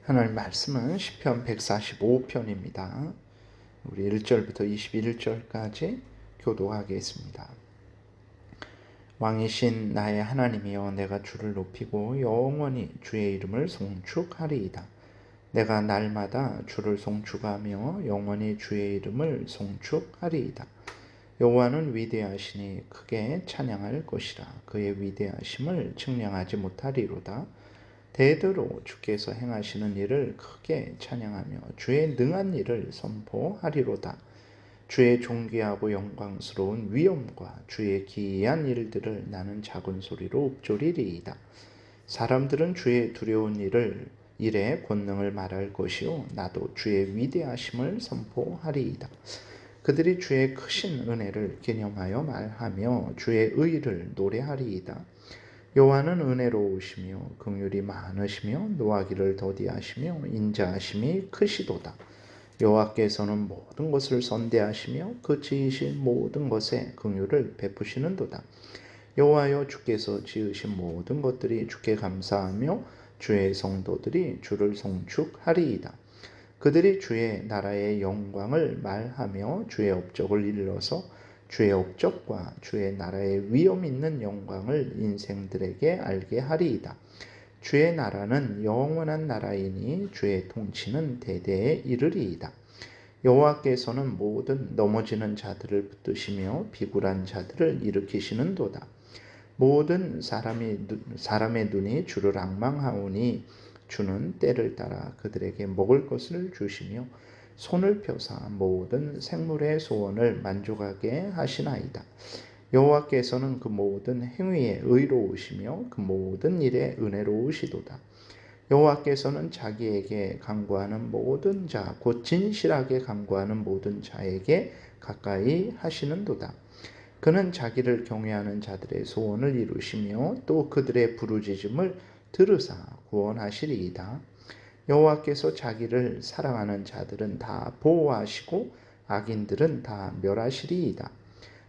하나님 말씀은 시편 145편입니다. 우리 1절부터 21절까지 교독하겠습니다. 왕이신 나의 하나님이여, 내가 주를 높이고 영원히 주의 이름을 송축하리이다. 내가 날마다 주를 송축하며 영원히 주의 이름을 송축하리이다. 여호와는 위대하시니 크게 찬양할 것이라. 그의 위대하심을 측량하지 못하리로다. 대대로 주께서 행하시는 일을 크게 찬양하며 주의 능한 일을 선포하리로다. 주의 존귀하고 영광스러운 위엄과 주의 기이한 일들을 나는 작은 소리로 읊조리리이다. 사람들은 주의 두려운 일의 권능을 말할 것이요, 나도 주의 위대하심을 선포하리이다. 그들이 주의 크신 은혜를 기념하여 말하며 주의 의를 노래하리이다. 여호와는 은혜로우시며 긍휼이 많으시며 노하기를 더디하시며 인자하심이 크시도다. 여호와께서는 모든 것을 선대하시며 그 지으신 모든 것에 긍휼을 베푸시는도다. 여호와여, 주께서 지으신 모든 것들이 주께 감사하며 주의 성도들이 주를 송축하리이다. 그들이 주의 나라의 영광을 말하며 주의 업적을 일러서 주의 업적과 주의 나라의 위엄 있는 영광을 인생들에게 알게 하리이다. 주의 나라는 영원한 나라이니 주의 통치는 대대에 이르리이다. 여호와께서는 모든 넘어지는 자들을 붙드시며 비굴한 자들을 일으키시는도다. 모든 사람의 눈이 주를 앙망하오니 주는 때를 따라 그들에게 먹을 것을 주시며 손을 펴사 모든 생물의 소원을 만족하게 하시나이다. 여호와께서는 그 모든 행위에 의로우시며 그 모든 일에 은혜로우시도다. 여호와께서는 자기에게 간구하는 모든 자, 곧 진실하게 간구하는 모든 자에게 가까이 하시는도다. 그는 자기를 경외하는 자들의 소원을 이루시며 또 그들의 부르짖음을 들으사 구원하시리이다. 여호와께서 자기를 사랑하는 자들은 다 보호하시고 악인들은 다 멸하시리이다.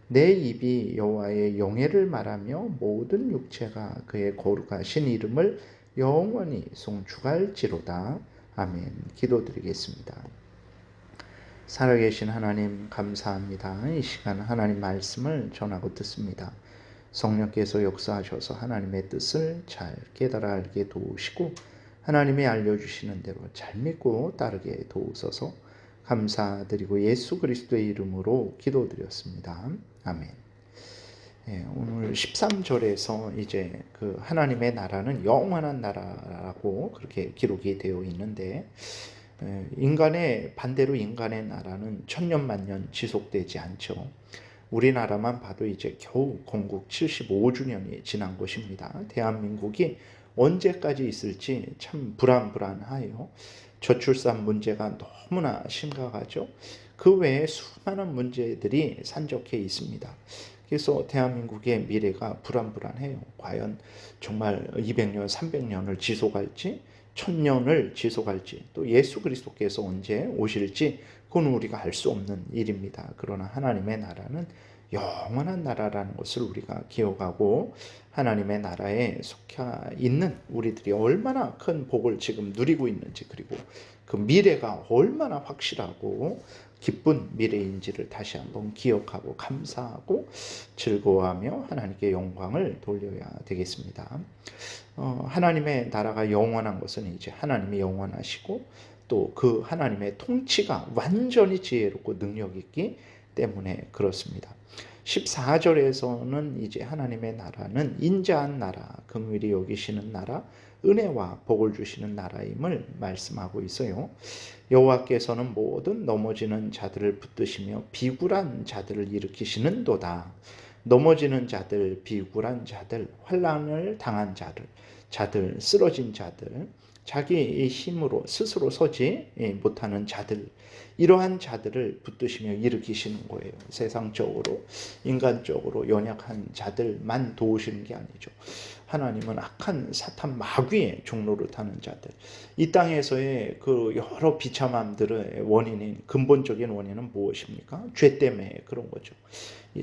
내 입이 여호와의 영예를 말하며 모든 육체가 그의 거룩하신 이름을 영원히 송축할지로다. 아멘. 기도드리겠습니다. 살아계신 하나님, 감사합니다. 이 시간 하나님 말씀을 전하고 듣습니다. 성령께서 역사하셔서 하나님의 뜻을 잘 깨달아 알게 도우시고 하나님이 알려주시는 대로 잘 믿고 따르게 도우소서. 감사드리고 예수 그리스도의 이름으로 기도드렸습니다. 아멘. 오늘 13절에서 이제 그 하나님의 나라는 영원한 나라라고 그렇게 기록이 되어 있는데, 반대로 인간의 나라는 천년만년 지속되지 않죠. 우리나라만 봐도 이제 겨우 건국 75주년이 지난 것입니다. 대한민국이 언제까지 있을지 참 불안불안하여 저출산 문제가 너무나 심각하죠. 그 외에 수많은 문제들이 산적해 있습니다. 그래서 대한민국의 미래가 불안불안해요. 과연 정말 200년, 300년을 지속할지, 1000년을 지속할지, 또 예수 그리스도께서 언제 오실지 그건 우리가 알 수 없는 일입니다. 그러나 하나님의 나라는 영원한 나라라는 것을 우리가 기억하고 하나님의 나라에 속해 있는 우리들이 얼마나 큰 복을 지금 누리고 있는지, 그리고 그 미래가 얼마나 확실하고 기쁜 미래인지를 다시 한번 기억하고 감사하고 즐거워하며 하나님께 영광을 돌려야 되겠습니다. 하나님의 나라가 영원한 것은 이제 하나님이 영원하시고 또 그 하나님의 통치가 완전히 지혜롭고 능력 있기 때문에 그렇습니다. 14절에서는 이제 하나님의 나라는 인자한 나라, 긍휼히 여기시는 나라, 은혜와 복을 주시는 나라임을 말씀하고 있어요. 여호와께서는 모든 넘어지는 자들을 붙드시며 비굴한 자들을 일으키시는도다. 넘어지는 자들, 비굴한 자들, 환난을 당한 자들, 쓰러진 자들, 자기의 힘으로 스스로 서지 못하는 자들, 이러한 자들을 붙드시며 일으키시는 거예요. 세상적으로, 인간적으로 연약한 자들만 도우시는 게 아니죠. 하나님은 악한 사탄 마귀의 종로를 타는 자들, 이 땅에서의 그 여러 비참함들의 원인인, 근본적인 원인은 무엇입니까? 죄 때문에 그런 거죠.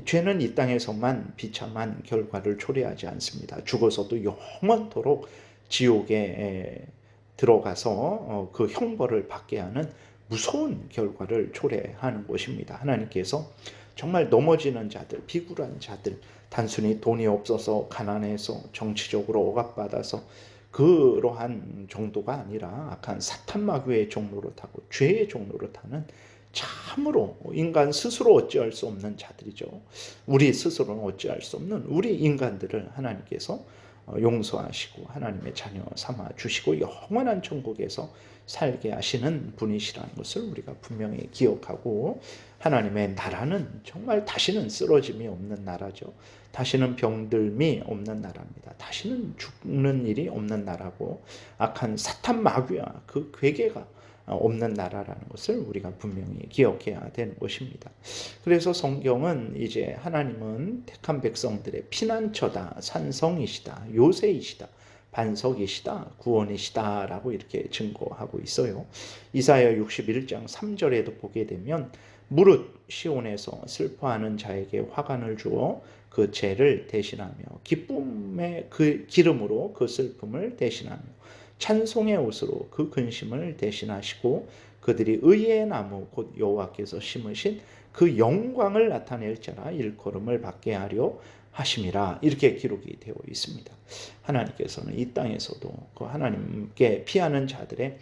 죄는 이 땅에서만 비참한 결과를 초래하지 않습니다. 죽어서도 영원토록 지옥에 들어가서 그 형벌을 받게 하는 무서운 결과를 초래하는 것입니다. 하나님께서 정말 넘어지는 자들, 비굴한 자들, 단순히 돈이 없어서 가난해서 정치적으로 억압받아서 그러한 정도가 아니라 악한 사탄 마귀의 종로로 타고 죄의 종로로 타는 참으로 인간 스스로 어찌할 수 없는 자들이죠. 우리 스스로는 어찌할 수 없는 우리 인간들을 하나님께서 용서하시고 하나님의 자녀 삼아 주시고 영원한 천국에서 살게 하시는 분이시라는 것을 우리가 분명히 기억하고, 하나님의 나라는 정말 다시는 쓰러짐이 없는 나라죠. 다시는 병들미 없는 나라입니다. 다시는 죽는 일이 없는 나라고, 악한 사탄 마귀와 그 괴계가 없는 나라라는 것을 우리가 분명히 기억해야 되는 것입니다. 그래서 성경은 이제 하나님은 택한 백성들의 피난처다, 산성이시다, 요새이시다, 반석이시다, 구원이시다 라고 이렇게 증거하고 있어요. 이사야 61장 3절에도 보게 되면 무릇 시온에서 슬퍼하는 자에게 화관을 주어 그 죄를 대신하며 기쁨의 그 기름으로 그 슬픔을 대신하며 찬송의 옷으로 그 근심을 대신하시고 그들이 의의 나무 곧 여호와께서 심으신 그 영광을 나타낼 자라 일컬음을 받게 하려 하심이라, 이렇게 기록이 되어 있습니다. 하나님께서는 이 땅에서도 그 하나님께 피하는 자들의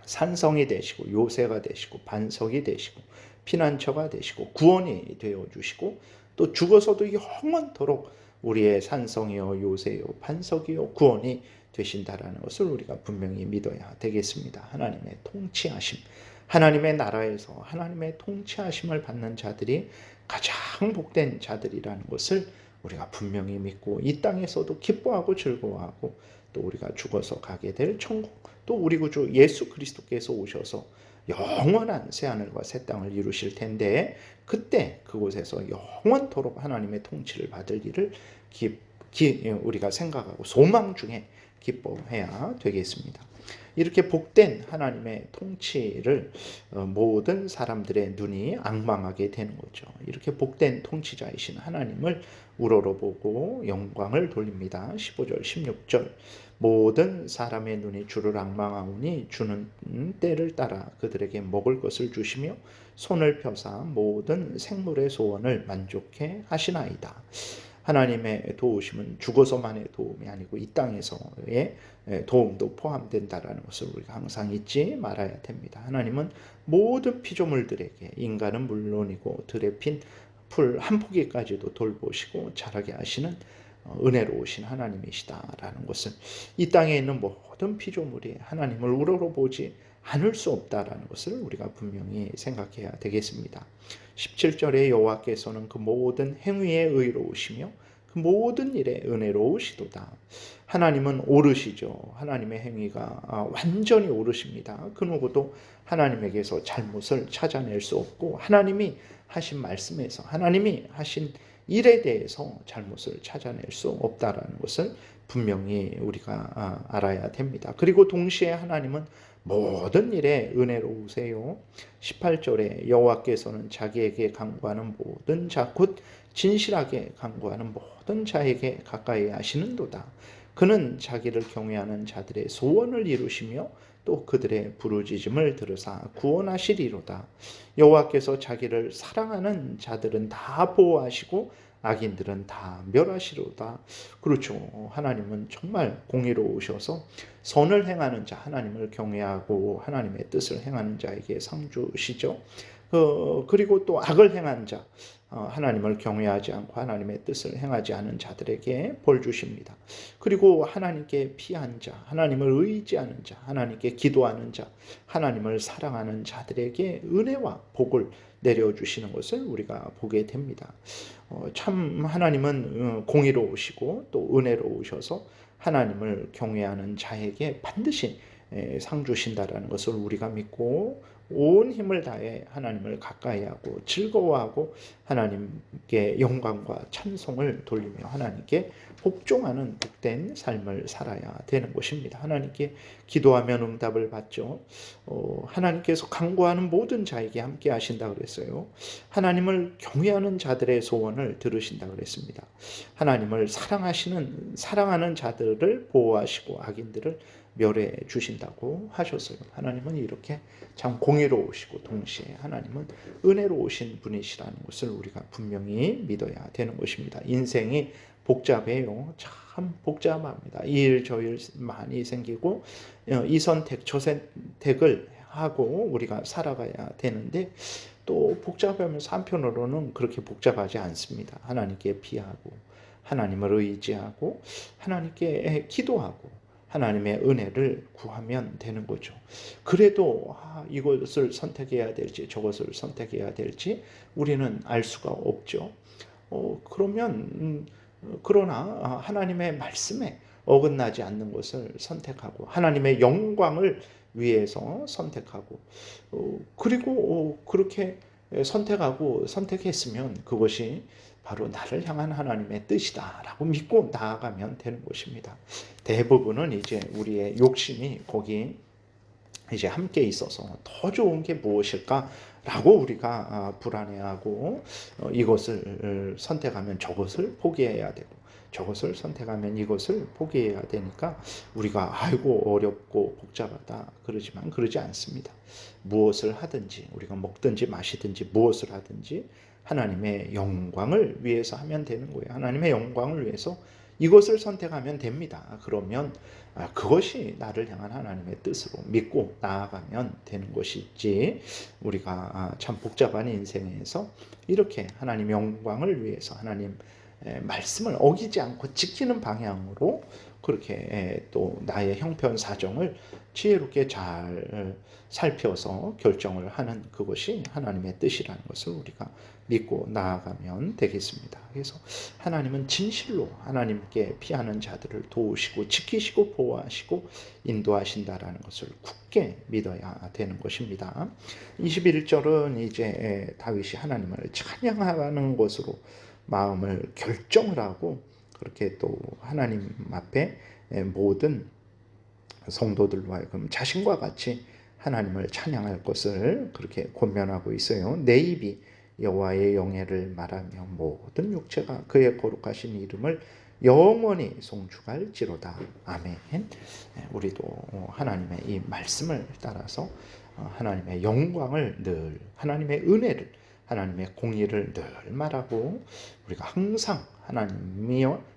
산성이 되시고 요새가 되시고 반석이 되시고 피난처가 되시고 구원이 되어주시고, 또 죽어서도 영원토록 우리의 산성이요 요새요 반석이요 구원이 되신다라는 것을 우리가 분명히 믿어야 되겠습니다. 하나님의 통치하심, 하나님의 나라에서 하나님의 통치하심을 받는 자들이 가장 복된 자들이라는 것을 우리가 분명히 믿고, 이 땅에서도 기뻐하고 즐거워하고, 또 우리가 죽어서 가게 될 천국, 또 우리 구주 예수 그리스도께서 오셔서 영원한 새하늘과 새 땅을 이루실 텐데, 그때 그곳에서 영원토록 하나님의 통치를 받을 일을 우리가 생각하고 소망 중에 기뻐해야 되겠습니다. 이렇게 복된 하나님의 통치를 모든 사람들의 눈이 앙망하게 되는 거죠. 이렇게 복된 통치자이신 하나님을 우러러보고 영광을 돌립니다. 15절 16절 모든 사람의 눈이 주를 앙망하오니 주는 때를 따라 그들에게 먹을 것을 주시며 손을 펴사 모든 생물의 소원을 만족해 하시나이다. 하나님의 도우심은 죽어서만의 도움이 아니고 이 땅에서의 도움도 포함된다라는 것을 우리가 항상 잊지 말아야 됩니다. 하나님은 모든 피조물들에게, 인간은 물론이고 들에 핀 풀 한 포기까지도 돌보시고 자라게 하시는 은혜로우신 하나님이시다라는 것을, 이 땅에 있는 모든 피조물이 하나님을 우러러보지 않을 수 없다라는 것을 우리가 분명히 생각해야 되겠습니다. 17절에 여호와께서는 그 모든 행위에 의로우시며 그 모든 일에 은혜로우시도다. 하나님은 오르시죠. 하나님의 행위가 완전히 오르십니다. 그 누구도 하나님에게서 잘못을 찾아낼 수 없고, 하나님이 하신 말씀에서, 하나님이 하신 일에 대해서 잘못을 찾아낼 수 없다라는 것을 분명히 우리가 알아야 됩니다. 그리고 동시에 하나님은 모든 일에 은혜로우세요. 18절에 여호와께서는 자기에게 간구하는 모든 자 곧 진실하게 간구하는 모든 자에게 가까이 하시는도다. 그는 자기를 경외하는 자들의 소원을 이루시며 또 그들의 부르짖음을 들으사 구원하시리로다. 여호와께서 자기를 사랑하는 자들은 다 보호하시고 악인들은 다 멸하시로다. 그렇죠. 하나님은 정말 공의로우셔서 선을 행하는 자, 하나님을 경외하고 하나님의 뜻을 행하는 자에게 상 주시죠. 그리고 또 악을 행한 자, 하나님을 경외하지 않고 하나님의 뜻을 행하지 않은 자들에게 벌 주십니다. 그리고 하나님께 피한 자, 하나님을 의지하는 자, 하나님께 기도하는 자, 하나님을 사랑하는 자들에게 은혜와 복을 내려주시는 것을 우리가 보게 됩니다. 참 하나님은 공의로우시고 또 은혜로우셔서 하나님을 경외하는 자에게 반드시 상 주신다라는 것을 우리가 믿고 온 힘을 다해 하나님을 가까이하고 즐거워하고 하나님께 영광과 찬송을 돌리며 하나님께 복종하는 복된 삶을 살아야 되는 것입니다. 하나님께 기도하면 응답을 받죠. 하나님께서 간구하는 모든 자에게 함께 하신다 그랬어요. 하나님을 경외하는 자들의 소원을 들으신다 그랬습니다. 하나님을 사랑하는 자들을 보호하시고 악인들을 멸해 주신다고 하셨어요. 하나님은 이렇게 참 공의로우시고 동시에 하나님은 은혜로우신 분이시라는 것을 우리가 분명히 믿어야 되는 것입니다. 인생이 복잡해요. 참 복잡합니다. 이 일 저 일 많이 생기고 이 선택 저 선택을 하고 우리가 살아가야 되는데 또 복잡하면서 한편으로는 그렇게 복잡하지 않습니다. 하나님께 비하고 하나님을 의지하고 하나님께 기도하고 하나님의 은혜를 구하면 되는 거죠. 그래도 이것을 선택해야 될지 저것을 선택해야 될지 우리는 알 수가 없죠. 그러나 하나님의 말씀에 어긋나지 않는 것을 선택하고 하나님의 영광을 위해서 선택하고 그리고 그렇게 선택했으면 그것이 바로 나를 향한 하나님의 뜻이다라고 믿고 나아가면 되는 것입니다. 대부분은 이제 우리의 욕심이 거기 이제 함께 있어서 더 좋은 게 무엇일까라고 우리가 불안해하고 이것을 선택하면 저것을 포기해야 되고 저것을 선택하면 이것을 포기해야 되니까 우리가 아이고 어렵고 복잡하다 그러지만 그러지 않습니다. 무엇을 하든지 우리가 먹든지 마시든지 무엇을 하든지 하나님의 영광을 위해서 하면 되는 거예요. 하나님의 영광을 위해서 이것을 선택하면 됩니다. 그러면 그것이 나를 향한 하나님의 뜻으로 믿고 나아가면 되는 것이지 우리가 참 복잡한 인생에서 이렇게 하나님의 영광을 위해서 하나님 말씀을 어기지 않고 지키는 방향으로 그렇게 또 나의 형편 사정을 지혜롭게 잘 살펴서 결정을 하는 그것이 하나님의 뜻이라는 것을 우리가 믿고 나아가면 되겠습니다. 그래서 하나님은 진실로 하나님께 피하는 자들을 도우시고 지키시고 보호하시고 인도하신다라는 것을 굳게 믿어야 되는 것입니다. 21절은 이제 다윗이 하나님을 찬양하는 것으로 마음을 결정을 하고 그렇게 또 하나님 앞에 모든 성도들로 하여금 자신과 같이 하나님을 찬양할 것을 그렇게 권면하고 있어요. 내 입이 여호와의 영예를 말하며 모든 육체가 그의 거룩하신 이름을 영원히 송축할지로다. 아멘. 우리도 하나님의 이 말씀을 따라서 하나님의 영광을 늘 하나님의 은혜를 하나님의 공의를 늘 말하고 우리가 항상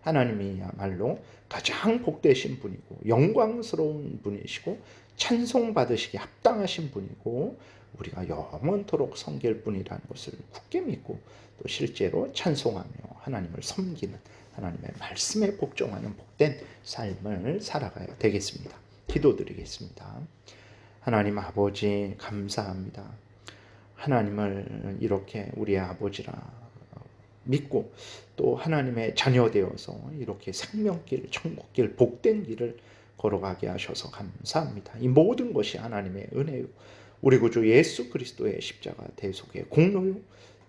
하나님이야말로 가장 복되신 분이고 영광스러운 분이시고 찬송받으시기에 합당하신 분이고 우리가 영원토록 섬길 분이라는 것을 굳게 믿고 또 실제로 찬송하며 하나님을 섬기는 하나님의 말씀에 복종하는 복된 삶을 살아가야 되겠습니다. 기도드리겠습니다. 하나님 아버지 감사합니다. 하나님을 이렇게 우리의 아버지라 믿고 또 하나님의 자녀 되어서 이렇게 생명길, 천국길, 복된 길을 걸어가게 하셔서 감사합니다. 이 모든 것이 하나님의 은혜요 우리 구주 예수 그리스도의 십자가 대속의 공로요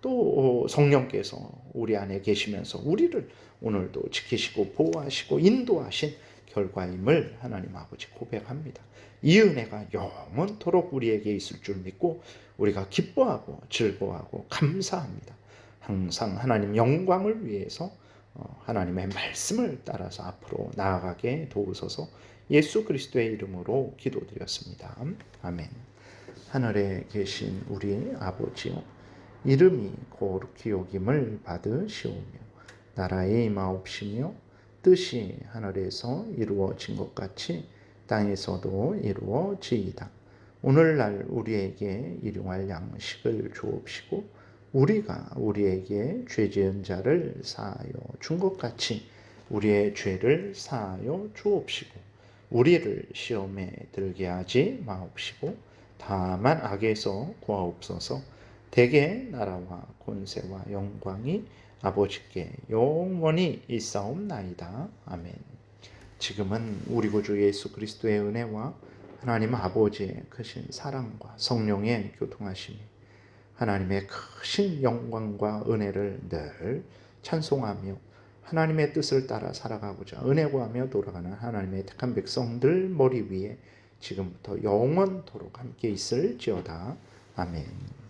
또 성령께서 우리 안에 계시면서 우리를 오늘도 지키시고 보호하시고 인도하신 결과임을 하나님 아버지 고백합니다. 이 은혜가 영원토록 우리에게 있을 줄 믿고 우리가 기뻐하고 즐거워하고 감사합니다. 항상 하나님 영광을 위해서 하나님의 말씀을 따라서 앞으로 나아가게 도우소서. 예수 그리스도의 이름으로 기도드렸습니다. 아멘. 하늘에 계신 우리 아버지요 이름이 거룩히 여김을 받으시오며 나라의 임하옵시며 뜻이 하늘에서 이루어진 것 같이 땅에서도 이루어지이다. 오늘날 우리에게 일용할 양식을 주옵시고 우리가 우리에게 죄 지은 자를 사하여 준 것 같이 우리의 죄를 사하여 주옵시고 우리를 시험에 들게 하지 마옵시고 다만 악에서 구하옵소서. 대개 나라와 권세와 영광이 아버지께 영원히 있사옵나이다. 아멘. 지금은 우리 구주 예수 그리스도의 은혜와 하나님 아버지의 크신 사랑과 성령의 교통하심이 하나님의 크신 영광과 은혜를 늘 찬송하며 하나님의 뜻을 따라 살아가고자 은혜 구하며 돌아가는 하나님의 택한 백성들 머리 위에 지금부터 영원토록 함께 있을지어다. 아멘.